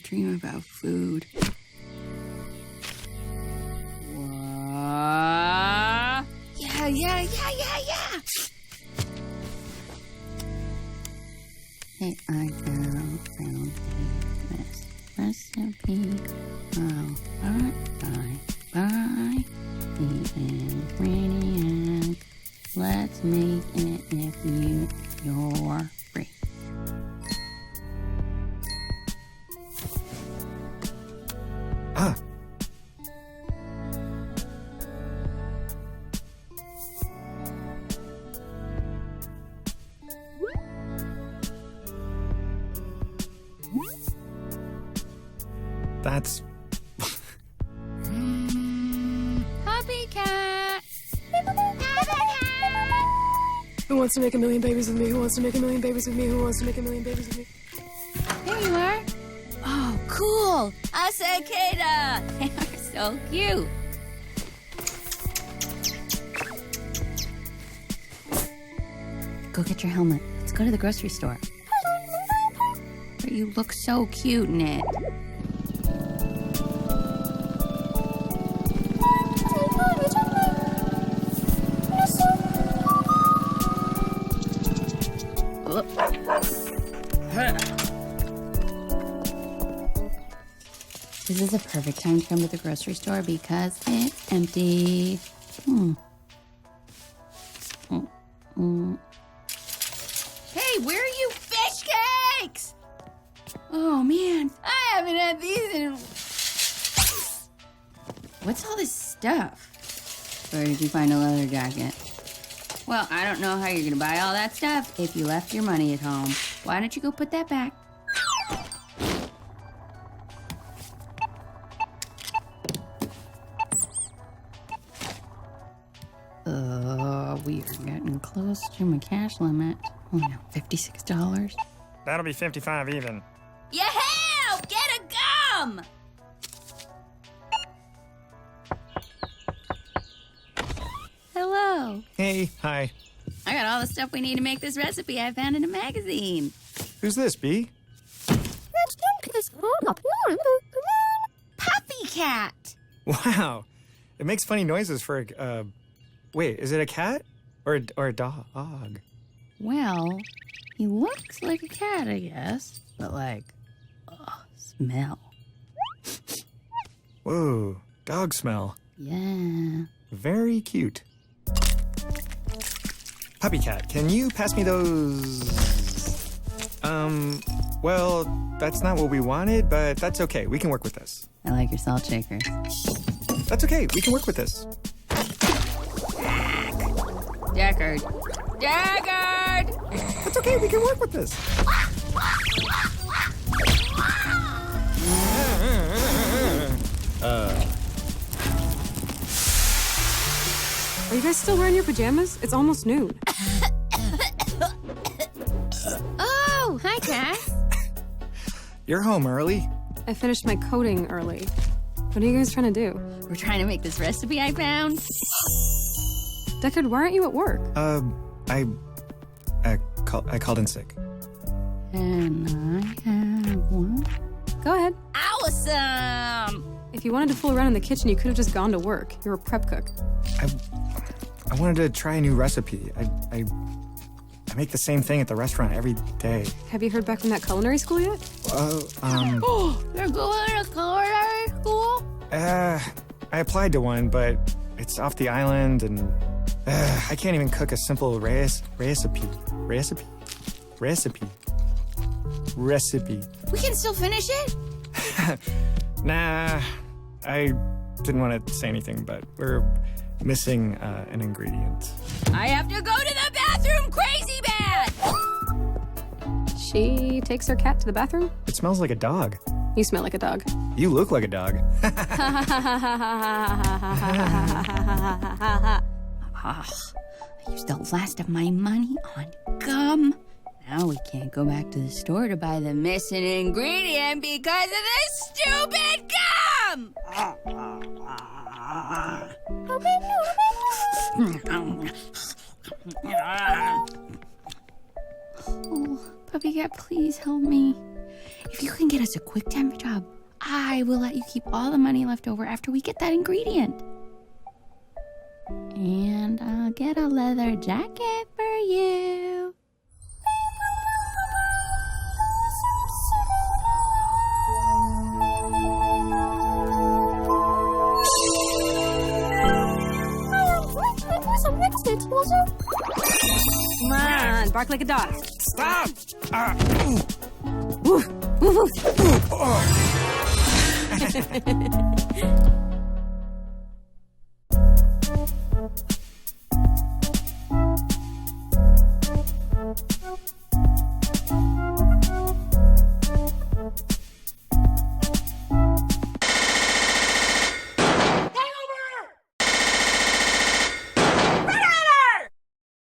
dream about food. What? Yeah. Hey, I found this recipe. Buy the ingredients. Let's make it if you're free. That's... Puppycat! Who wants to make a million babies with me? Who wants to make a million babies with me? Who wants to make a million babies with me? There you are. Oh, cool. A cicada. They are so cute. Go get your helmet. Let's go to the grocery store. But you look so cute in it. This is a perfect time to come to the grocery store because it's empty. Hey, where are you fish cakes? Oh, man, I haven't had these in... What's all this stuff? Where did you find a leather jacket? Well, I don't know how you're gonna buy all that stuff if you left your money at home. Why don't you go put that back? We are getting close to my cash limit. Oh no, $56. That'll be 55 even. Yeah, hell! Get a gum! Hello. Hey, hi. I got all the stuff we need to make this recipe I found in a magazine. Who's this, Bee? Puppycat! Wow. It makes funny noises for a... wait, is it a cat? Or a dog? Well, he looks like a cat, I guess. But like, smell. Whoa, dog smell. Yeah. Very cute. Puppycat, can you pass me those... well, that's not what we wanted, but that's okay. We can work with this. I like your salt shakers. That's okay. We can work with this. Deckard. That's okay. We can work with this. Are you guys still wearing your pajamas? It's almost noon. Oh, hi, Cass. You're home early. I finished my coding early. What are you guys trying to do? We're trying to make this recipe I found. Deckard, why aren't you at work? I called in sick. And I have one. Go ahead. Awesome! If you wanted to fool around in the kitchen, you could have just gone to work. You're a prep cook. I wanted to try a new recipe. I make the same thing at the restaurant every day. Have you heard back from that culinary school yet? Oh, you're going to culinary school? I applied to one, but it's off the island, and I can't even cook a simple recipe. We can still finish it? Nah, I didn't want to say anything, but we're missing an ingredient. I have to go to the bathroom crazy bad! She takes her cat to the bathroom? It smells like a dog. You smell like a dog. You look like a dog. I used the last of my money on gum. Now we can't go back to the store to buy the missing ingredient because of this stupid gum! Oh, Puppycat, please help me. If you can get us a quick temp job, I will let you keep all the money left over after we get that ingredient. And I'll get a leather jacket for you. Come on, bark like a dog. Stop! Woof, woof, woof. Oh.